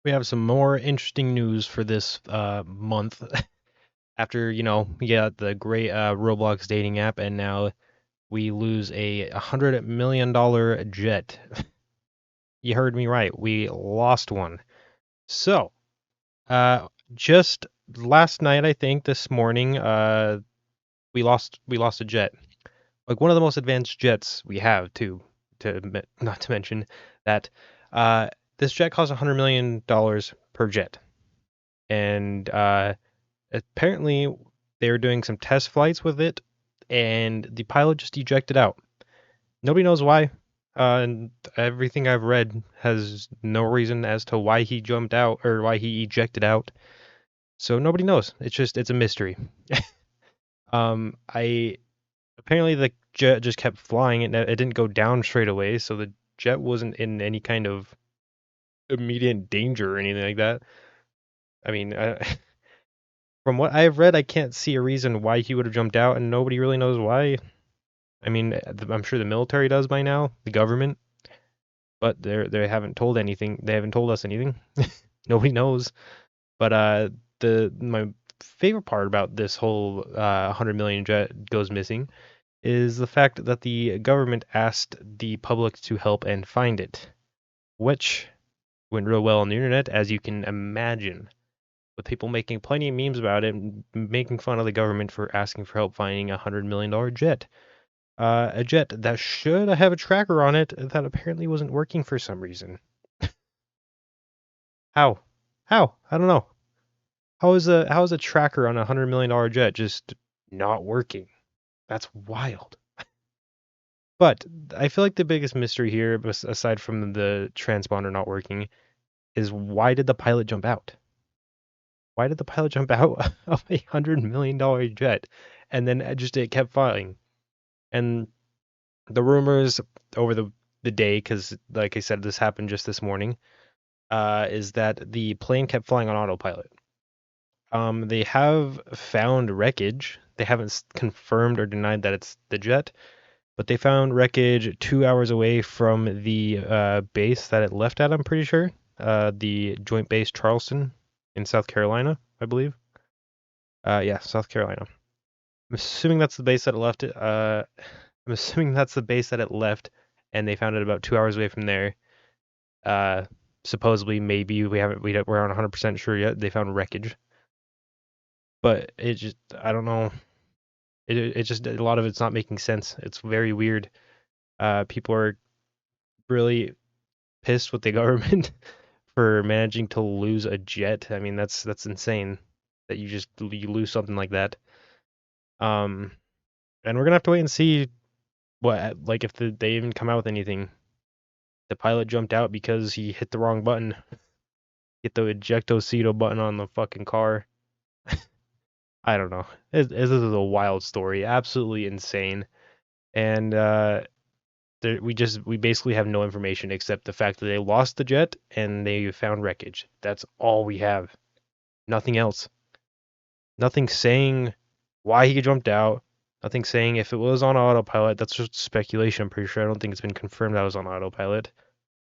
We have some more interesting news for this month. After, we got the great Roblox dating app, and now we lose a $100 million jet. You heard me right. We lost one. So, just last night, I think this morning, we lost a jet. Like one of the most advanced jets we have too. Not to mention that uh, this jet costs $100 million per jet, and apparently, they were doing some test flights with it, and the pilot just ejected out. Nobody knows why, and everything I've read has no reason as to why he jumped out or why he ejected out. So nobody knows. It's a mystery. I apparently the jet just kept flying and it didn't go down straight away, so the jet wasn't in any kind of immediate danger or anything like that. I mean, from what I've read, I can't see a reason why he would have jumped out, and nobody really knows why. I mean, I'm sure the military does by now, the government, but they haven't told anything. They haven't told us anything. Nobody knows. But the my favorite part about this whole 100 million jet goes missing is the fact that the government asked the public to help and find it, which went real well on the internet, as you can imagine, with people making plenty of memes about it, and making fun of the government for asking for help finding a $100 million jet. A jet that should have a tracker on it that apparently wasn't working for some reason. How? How? I don't know. How is a tracker on a $100 million jet just not working? That's wild. But I feel like the biggest mystery here, aside from the transponder not working, is why did the pilot jump out? Why did the pilot jump out of a $100 million jet, and then it kept flying? And the rumors over the day, because like I said, this happened just this morning, is that the plane kept flying on autopilot. They have found wreckage. They haven't confirmed or denied that it's the jet, but they found wreckage 2 hours away from the base that it left at. I'm pretty sure, the Joint Base Charleston in South Carolina, I believe. Yeah, South Carolina. I'm assuming that's the base that it left. I'm assuming that's the base that it left, and they found it about 2 hours away from there. Uh, Supposedly, maybe we're not 100% sure yet. They found wreckage, but I don't know. It just a lot of it's not making sense. It's very weird. People are really pissed with the government for managing to lose a jet. I mean, that's insane that you lose something like that. Um, and we're gonna have to wait and see like if they even come out with anything. The pilot jumped out because he hit the wrong button. Hit the ejectocito button on the fucking car. I don't know. This is a wild story, absolutely insane. And we basically have no information except the fact that they lost the jet and they found wreckage. That's all we have. Nothing else. Nothing saying why he jumped out. Nothing saying if it was on autopilot. That's just speculation. I'm pretty sure. I don't think it's been confirmed that it was on autopilot.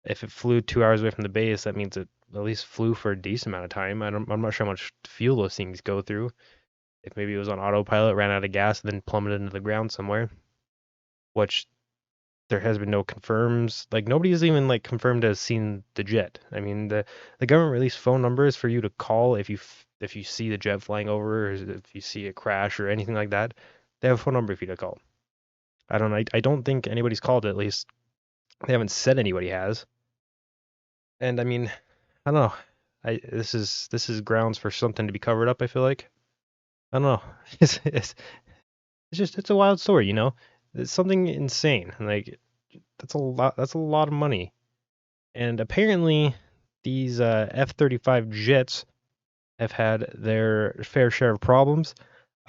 If it flew 2 hours away from the base, that means it at least flew for a decent amount of time. I'm not sure how much fuel those things go through. If maybe it was on autopilot, ran out of gas, and then plummeted into the ground somewhere, which there has been no confirms. Like nobody has even like confirmed to have seen the jet. I mean, the government released phone numbers for you to call if you see the jet flying over, or if you see a crash or anything like that. They have a phone number for you to call. I don't know. I don't think anybody's called it. At least they haven't said anybody has. And I mean, I don't know. This is grounds for something to be covered up. I feel like I don't know. It's a wild story, you know. It's something insane. Like that's a lot. That's a lot of money. And apparently, these F-35 jets have had their fair share of problems.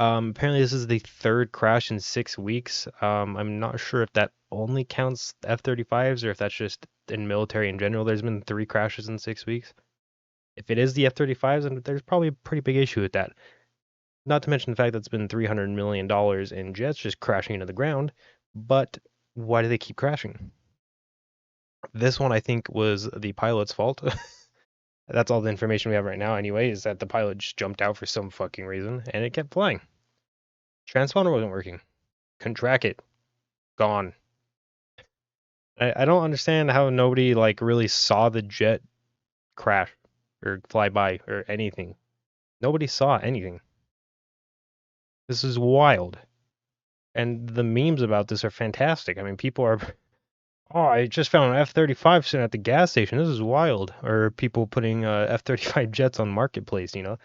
Apparently, this is the third crash in 6 weeks. I'm not sure if that only counts F-35s or if that's just in military in general. There's been 3 crashes in 6 weeks. If it is the F-35s, then there's probably a pretty big issue with that. Not to mention the fact that it's been $300 million in jets just crashing into the ground. But why do they keep crashing? This one, I think, was the pilot's fault. That's all the information we have right now anyway, is that the pilot just jumped out for some fucking reason and it kept flying. Transponder wasn't working. Couldn't track it. Gone. I don't understand how nobody like really saw the jet crash or fly by or anything. Nobody saw anything. This is wild. And the memes about this are fantastic. I mean, people are, oh, I just found an F-35 sitting at the gas station. This is wild. Or people putting F-35 jets on Marketplace, you know?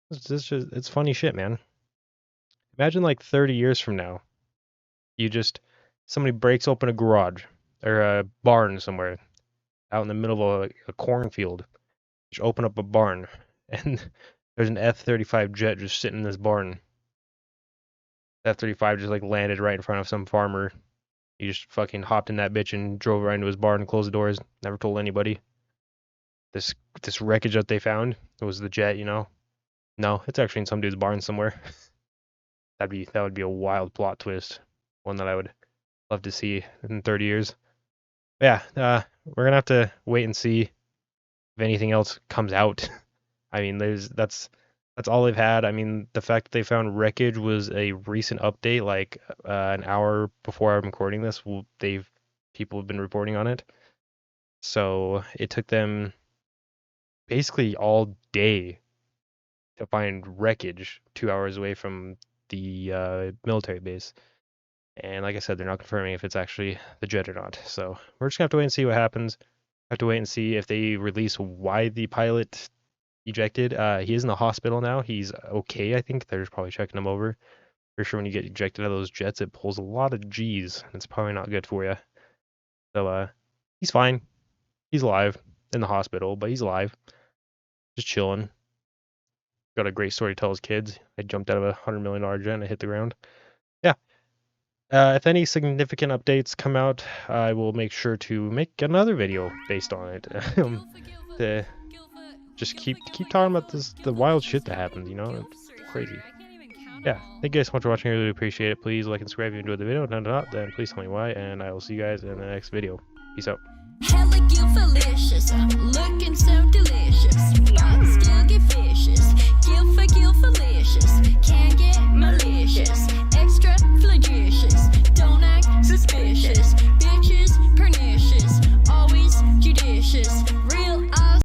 It's funny shit, man. Imagine like 30 years from now, somebody breaks open a garage or a barn somewhere out in the middle of a cornfield. Just open up a barn and there's an F-35 jet just sitting in this barn. F-35 just like landed right in front of some farmer. He just fucking hopped in that bitch and drove right into his barn and closed the doors. Never told anybody. This wreckage that they found, it was the jet, you know? No, it's actually in some dude's barn somewhere. That would be a wild plot twist. One that I would love to see in 30 years. But yeah, we're gonna have to wait and see if anything else comes out. I mean, that's all they've had. I mean, the fact that they found wreckage was a recent update, like an hour before I'm recording this. People have been reporting on it. So it took them basically all day to find wreckage 2 hours away from the military base. And like I said, they're not confirming if it's actually the jet or not. So we're just gonna have to wait and see what happens. Have to wait and see if they release why the pilot ejected. He is in the hospital now. He's okay, I think. They're just probably checking him over. For sure, when you get ejected out of those jets, it pulls a lot of G's. And it's probably not good for you. So he's fine. He's alive in the hospital, but he's alive. Just chilling. Got a great story to tell his kids. I jumped out of a $100 million jet and I hit the ground. Yeah. If any significant updates come out, I will make sure to make another video based on it. To just keep talking about the wild shit that happens, you know? It's crazy. Yeah, thank you guys so much for watching. I really appreciate it. Please like and subscribe if you enjoyed the video. If not, then please tell me why, and I will see you guys in the next video. Peace out. Hella Gilfalicious, looking so delicious. Still get vicious.